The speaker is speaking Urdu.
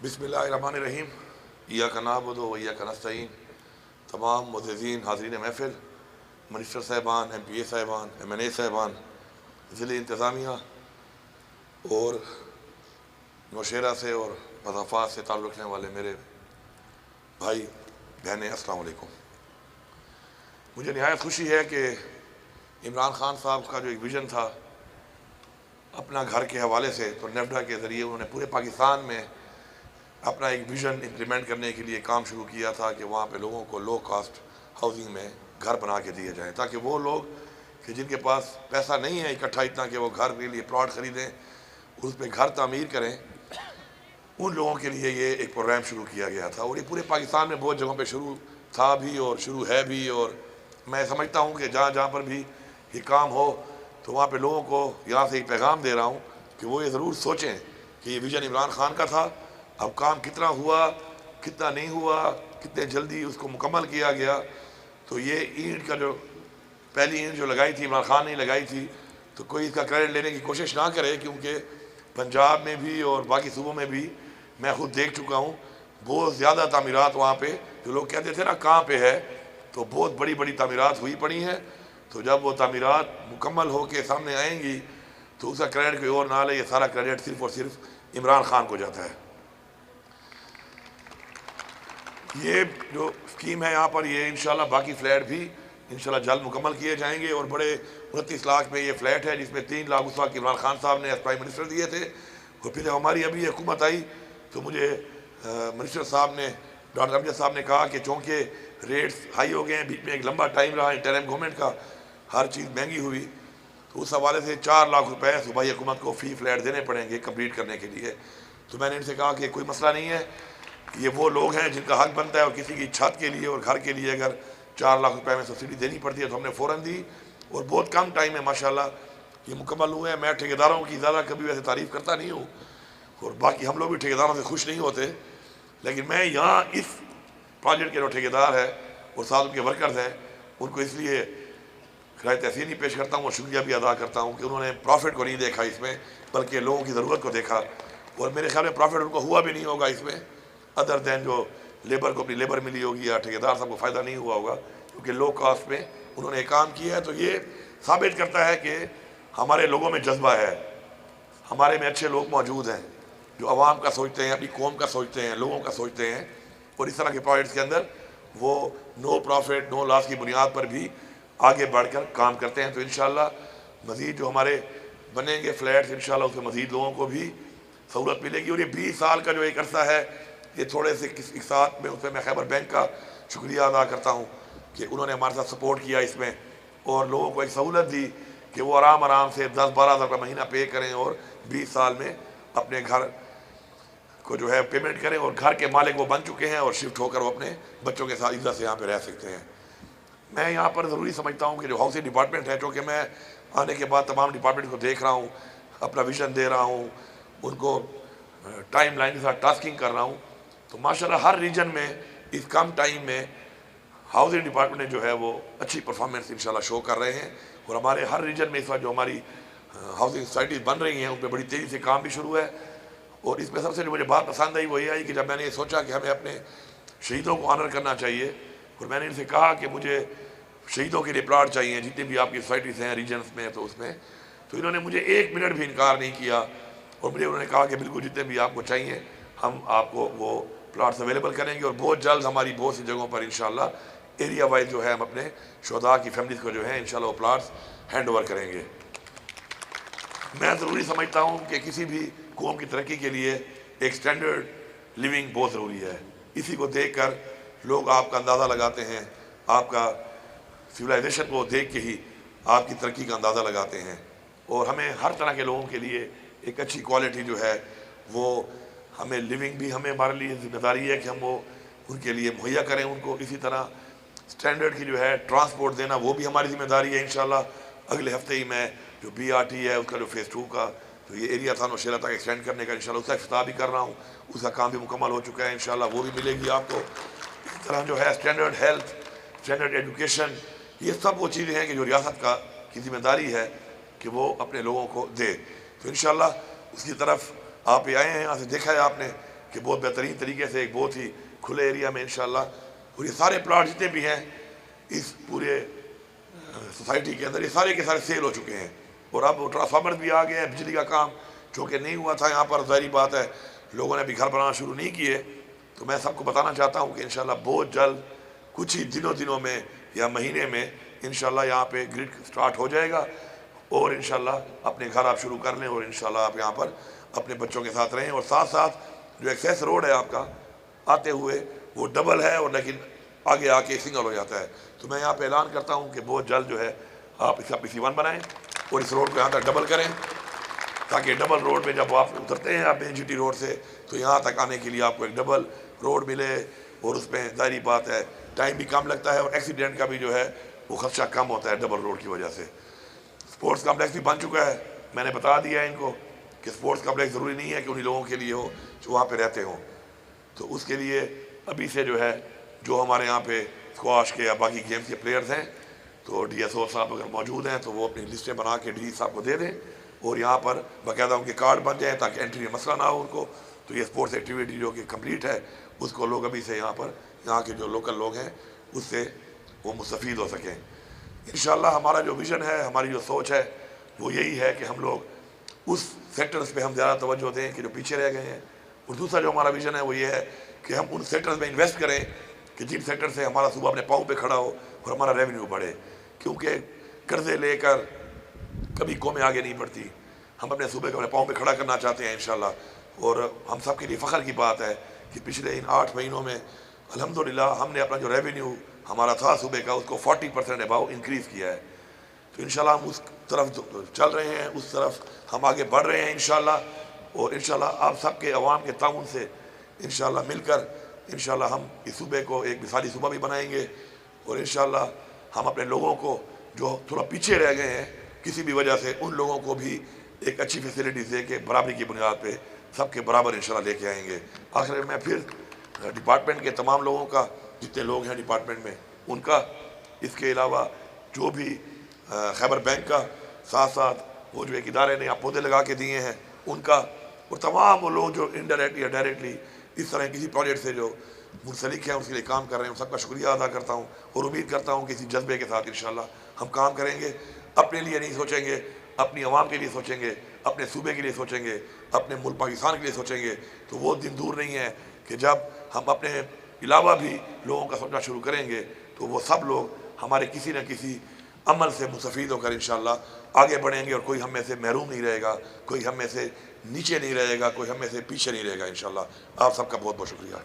بسم اللہ الرحمن الرحیم۔ ایاک نعبد و ایاک نستعین۔ تمام معززین حاضرین محفل، منسٹر صاحبان، ایم پی اے صاحبان، ایم این اے صاحبان، ضلع انتظامیہ اور نوشہرہ سے اور مضافات سے تعلق رکھنے والے میرے بھائی بہنیں، السلام علیکم۔ مجھے نہایت خوشی ہے کہ عمران خان صاحب کا جو ایک ویژن تھا اپنا گھر کے حوالے سے، تو نیفڈا کے ذریعے انہوں نے پورے پاکستان میں اپنا ایک ویژن امپلیمنٹ کرنے کے لیے کام شروع کیا تھا کہ وہاں پہ لوگوں کو لو کاسٹ ہاؤسنگ میں گھر بنا کے دیے جائیں، تاکہ وہ لوگ کہ جن کے پاس پیسہ نہیں ہے اکٹھا اتنا کہ وہ گھر کے لیے پلاٹ خریدیں، اس پہ گھر تعمیر کریں، ان لوگوں کے لیے یہ ایک پروگرام شروع کیا گیا تھا۔ اور یہ پورے پاکستان میں بہت جگہوں پہ شروع تھا بھی اور شروع ہے بھی، اور میں سمجھتا ہوں کہ جہاں جہاں پر بھی یہ کام ہو تو وہاں پہ لوگوں کو یہاں سے ایک پیغام دے رہا ہوں کہ وہ یہ ضرور سوچیں کہ یہ ویژن عمران خان کا تھا، اب کام کتنا ہوا، کتنا نہیں ہوا، کتنے جلدی اس کو مکمل کیا گیا۔ تو یہ اینٹ کا جو پہلی اینٹ جو لگائی تھی عمران خان نے لگائی تھی، تو کوئی اس کا کریڈٹ لینے کی کوشش نہ کرے، کیونکہ پنجاب میں بھی اور باقی صوبوں میں بھی میں خود دیکھ چکا ہوں بہت زیادہ تعمیرات وہاں پہ، جو لوگ کہتے تھے نا کہاں پہ ہے، تو بہت بڑی بڑی تعمیرات ہوئی پڑی ہیں۔ تو جب وہ تعمیرات مکمل ہو کے سامنے آئیں گی تو اس کا کریڈٹ کوئی اور نہ لے، یہ سارا کریڈٹ صرف اور صرف عمران خان کو جاتا ہے۔ یہ جو اسکیم ہے یہاں پر، یہ انشاءاللہ باقی فلیٹ بھی انشاءاللہ جلد مکمل کیے جائیں گے، اور بڑے 29 لاکھ میں یہ فلیٹ ہے، جس میں 3 لاکھ اس وقت عمران خان صاحب نے ایز پرائم منسٹر دیے تھے، اور پھر ہماری ابھی حکومت آئی تو مجھے منسٹر صاحب نے، ڈاکٹر امجد صاحب نے کہا کہ چونکہ ریٹس ہائی ہو گئے ہیں، بیچ میں ایک لمبا ٹائم رہا انٹرم گورنمنٹ کا، ہر چیز مہنگی ہوئی، تو اس حوالے سے 4 لاکھ روپے صوبائی حکومت کو فی فلیٹ دینے پڑیں گے کمپلیٹ کرنے کے لیے۔ تو میں نے ان سے کہا کہ کوئی مسئلہ نہیں ہے، یہ وہ لوگ ہیں جن کا حق بنتا ہے، اور کسی کی چھت کے لیے اور گھر کے لیے اگر 4 لاکھ روپے میں سبسڈی دینی پڑتی ہے تو ہم نے فوراً دی، اور بہت کم ٹائم میں ماشاءاللہ یہ مکمل ہوئے ہیں۔ میں ٹھیکیداروں کی زیادہ کبھی ویسے تعریف کرتا نہیں ہوں، اور باقی ہم لوگ بھی ٹھیکیداروں سے خوش نہیں ہوتے، لیکن میں یہاں اس پروجیکٹ کے جو ٹھیکیدار ہے اور ساتھ ان کے ورکرز ہیں، ان کو اس لیے خراج تحسین ہی پیش کرتا ہوں اور شکریہ بھی ادا کرتا ہوں کہ انہوں نے پروفٹ کو نہیں دیکھا اس میں، بلکہ لوگوں کی ضرورت کو دیکھا، اور میرے خیال میں پروفٹ ان کو ہوا بھی نہیں ہوگا اس میں، ادر دین جو لیبر کو اپنی لیبر ملی ہوگی یا ٹھیکیدار صاحب کو فائدہ نہیں ہوا ہوگا، کیونکہ لو کاسٹ میں انہوں نے کام کیا ہے۔ تو یہ ثابت کرتا ہے کہ ہمارے لوگوں میں جذبہ ہے، ہمارے میں اچھے لوگ موجود ہیں جو عوام کا سوچتے ہیں، اپنی قوم کا سوچتے ہیں، لوگوں کا سوچتے ہیں، اور اس طرح کے پروجیکٹس کے اندر وہ نو پروفٹ نو لاس کی بنیاد پر بھی آگے بڑھ کر کام کرتے ہیں۔ تو انشاءاللہ مزید جو ہمارے بنیں گے فلیٹس، انشاءاللہ اس میں مزید لوگوں کو بھی سہولت ملے گی۔ اور یہ 20 سال کا جو ایک عرصہ ہے، یہ تھوڑے سے ایک ساتھ میں اس میں خیبر بینک کا شکریہ ادا کرتا ہوں کہ انہوں نے ہمارے ساتھ سپورٹ کیا اس میں، اور لوگوں کو ایک سہولت دی کہ وہ آرام سے 10-12 ہزار روپے مہینہ پے کریں اور 20 سال میں اپنے گھر کو جو ہے پیمنٹ کریں، اور گھر کے مالک وہ بن چکے ہیں، اور شفٹ ہو کر وہ اپنے بچوں کے ساتھ عزت سے یہاں پہ رہ سکتے ہیں۔ میں یہاں پر ضروری سمجھتا ہوں کہ جو ہاؤسنگ ڈپارٹمنٹ ہے، چونکہ میں آنے کے بعد تمام ڈپارٹمنٹ کو دیکھ رہا ہوں، اپنا ویژن دے رہا ہوں، ان کو ٹائم لائن کے ساتھ ٹاسکنگ کر رہا ہوں، تو ماشاءاللہ ہر ریجن میں اس کم ٹائم میں ہاؤسنگ ڈپارٹمنٹ نے جو ہے وہ اچھی پرفارمنس انشاءاللہ شو کر رہے ہیں، اور ہمارے ہر ریجن میں اس وقت جو ہماری ہاؤسنگ سوسائٹیز بن رہی ہیں ان پہ بڑی تیزی سے کام بھی شروع ہے۔ اور اس میں سب سے جو مجھے بات پسند آئی وہ یہ آئی کہ جب میں نے یہ سوچا کہ ہمیں اپنے شہیدوں کو آنر کرنا چاہیے، اور میں نے ان سے کہا کہ مجھے شہیدوں کے لیے پلاٹ چاہیے جتنے بھی آپ کی سوسائٹیز ہیں ریجنس میں، تو اس میں تو انہوں نے مجھے 1 منٹ بھی انکار نہیں کیا، اور مجھے انہوں نے کہا کہ بالکل جتنے بھی آپ کو چاہیے ہم آپ کو وہ پلاٹس اویلیبل کریں گے، اور بہت جلد ہماری بہت سی جگہوں پر انشاءاللہ ایریا وائز جو ہے ہم اپنے شہداء کی فیملیز کو جو ہے انشاءاللہ وہ پلاٹس ہینڈ اوور کریں گے۔ میں ضروری سمجھتا ہوں کہ کسی بھی قوم کی ترقی کے لیے ایک سٹینڈرڈ لیونگ بہت ضروری ہے، اسی کو دیکھ کر لوگ آپ کا اندازہ لگاتے ہیں، آپ کا سویلائزیشن کو دیکھ کے ہی آپ کی ترقی کا اندازہ لگاتے ہیں، اور ہمیں ہر طرح کے لوگوں کے لیے ایک اچھی کوالٹی جو ہے وہ ہمیں لیونگ بھی ہمارے لیے ذمہ داری ہے کہ ہم وہ ان کے لیے مہیا کریں ان کو، اسی طرح سٹینڈرڈ کی جو ہے ٹرانسپورٹ دینا وہ بھی ہماری ذمہ داری ہے۔ انشاءاللہ اگلے ہفتے ہی میں جو BRT ہے اس کا جو فیز 2 کا تو یہ ایریا تھا نوشہرہ تک ایکسٹینڈ کرنے کا انشاءاللہ اس کا افتتاح بھی کر رہا ہوں، اس کا کام بھی مکمل ہو چکا ہے، انشاءاللہ وہ بھی ملے گی آپ کو۔ اسی طرح جو ہے سٹینڈرڈ ہیلتھ، سٹینڈرڈ ایجوکیشن، یہ سب وہ چیزیں ہیں کہ جو ریاست کی ذمہ داری ہے کہ وہ اپنے لوگوں کو دے۔ تو انشاءاللہ اس کی طرف آپ یہ آئے ہیں، یہاں سے دیکھا ہے آپ نے کہ بہت بہترین طریقے سے ایک بہت ہی کھلے ایریا میں انشاءاللہ، اور یہ سارے پلاٹ جتنے بھی ہیں اس پورے سوسائٹی کے اندر، یہ سارے کے سارے سیل ہو چکے ہیں، اور اب ٹرانسفارمر بھی آ گئے ہیں، بجلی کا کام چونکہ نہیں ہوا تھا یہاں پر، ظاہری بات ہے لوگوں نے ابھی گھر بنانا شروع نہیں کیے، تو میں سب کو بتانا چاہتا ہوں کہ انشاءاللہ بہت جلد کچھ ہی دنوں میں یا مہینے میں انشاءاللہ یہاں پہ گرڈ سٹارٹ ہو جائے گا، اور انشاءاللہ اپنے گھر آپ شروع کر لیں، اور انشاءاللہ آپ یہاں پر اپنے بچوں کے ساتھ رہیں، اور ساتھ ساتھ جو ایکسیس روڈ ہے آپ کا آتے ہوئے وہ ڈبل ہے، اور لیکن آگے آ کے سنگل ہو جاتا ہے، تو میں یہاں پہ اعلان کرتا ہوں کہ بہت جلد جو ہے آپ اس کا PC1 بنائیں اور اس روڈ کو یہاں تک ڈبل کریں، تاکہ ڈبل روڈ میں جب آپ اترتے ہیں آپ GT روڈ سے تو یہاں تک آنے کے لیے آپ کو ایک ڈبل روڈ ملے، اور اس میں ظاہری بات ہے ٹائم بھی کم لگتا ہے، اور ایکسیڈنٹ کا بھی جو ہے وہ خدشہ کم ہوتا ہے ڈبل روڈ کی وجہ سے۔ سپورٹس کمپلیکس بھی بن چکا ہے، میں نے بتا دیا ہے ان کو کہ سپورٹس کمپلیکس ضروری نہیں ہے کہ انہی لوگوں کے لیے ہو جو وہاں پہ رہتے ہوں، تو اس کے لیے ابھی سے جو ہے جو ہمارے یہاں پہ اسکواش کے یا باقی گیمز کے پلیئرز ہیں تو DSO صاحب اگر موجود ہیں تو وہ اپنی لسٹیں بنا کے DG صاحب کو دے دیں، اور یہاں پر باقاعدہ ان کے کارڈ بن جائیں تاکہ انٹری میں مسئلہ نہ ہو ان کو، تو یہ سپورٹس ایکٹیویٹی جو کہ کمپلیٹ ہے اس کو لوگ ابھی سے یہاں کے جو لوکل لوگ ہیں اس سے وہ مستفید ہو سکیں۔ انشاءاللہ ہمارا جو ویژن ہے، ہماری جو سوچ ہے وہ یہی ہے کہ ہم لوگ اس سیکٹرز پہ ہم زیادہ توجہ دیں کہ جو پیچھے رہ گئے ہیں، اور دوسرا جو ہمارا ویژن ہے وہ یہ ہے کہ ہم ان سیکٹرز میں انویسٹ کریں کہ جن سیکٹر سے ہمارا صوبہ اپنے پاؤں پہ کھڑا ہو اور ہمارا ریونیو بڑھے، کیونکہ قرضے لے کر کبھی قومیں آگے نہیں بڑھتی، ہم اپنے صوبے کو اپنے پاؤں پہ کھڑا کرنا چاہتے ہیں انشاءاللہ، اور ہم سب کے لیے فخر کی بات ہے کہ پچھلے ان 8 مہینوں میں الحمدللہ ہم نے اپنا جو ریونیو ہمارا تھا صوبے کا اس کو 40% اباؤ انکریز کیا ہے، تو انشاءاللہ ہم اس طرف چل رہے ہیں، اس طرف ہم آگے بڑھ رہے ہیں انشاءاللہ، اور انشاءاللہ آپ سب کے عوام کے تعاون سے انشاءاللہ مل کر انشاءاللہ ہم اس صوبے کو ایک مثالی صوبہ بھی بنائیں گے، اور انشاءاللہ ہم اپنے لوگوں کو جو تھوڑا پیچھے رہ گئے ہیں کسی بھی وجہ سے ان لوگوں کو بھی ایک اچھی فیسلٹیز دے کے برابری کی بنیاد پہ سب کے برابر انشاءاللہ لے کے آئیں گے۔ آخر میں پھر ڈپارٹمنٹ کے تمام لوگوں کا، جتنے لوگ ہیں ڈپارٹمنٹ میں ان کا، اس کے علاوہ جو بھی خیبر بینک کا، ساتھ ساتھ وہ جو ایک ادارے نے آپ پودے لگا کے دیے ہیں ان کا، اور تمام وہ لوگ جو انڈائریکٹلی یا ڈائریکٹلی اس طرح کسی پروجیکٹ سے جو منسلک ہیں اس کے لیے کام کر رہے ہیں، ان سب کا شکریہ ادا کرتا ہوں، اور امید کرتا ہوں کہ اسی جذبے کے ساتھ انشاءاللہ ہم کام کریں گے، اپنے لیے نہیں سوچیں گے، اپنی عوام کے لیے سوچیں گے، اپنے صوبے کے لیے سوچیں گے، اپنے ملک پاکستان کے لیے سوچیں گے، تو وہ دن دور نہیں ہے کہ جب ہم اپنے علاوہ بھی لوگوں کا سوچنا شروع کریں گے تو وہ سب لوگ ہمارے کسی نہ کسی عمل سے مستفید ہو کر انشاءاللہ آگے بڑھیں گے، اور کوئی ہم میں سے محروم نہیں رہے گا، کوئی ہم میں سے نیچے نہیں رہے گا، کوئی ہم میں سے پیچھے نہیں رہے گا انشاءاللہ۔ آپ سب کا بہت بہت شکریہ۔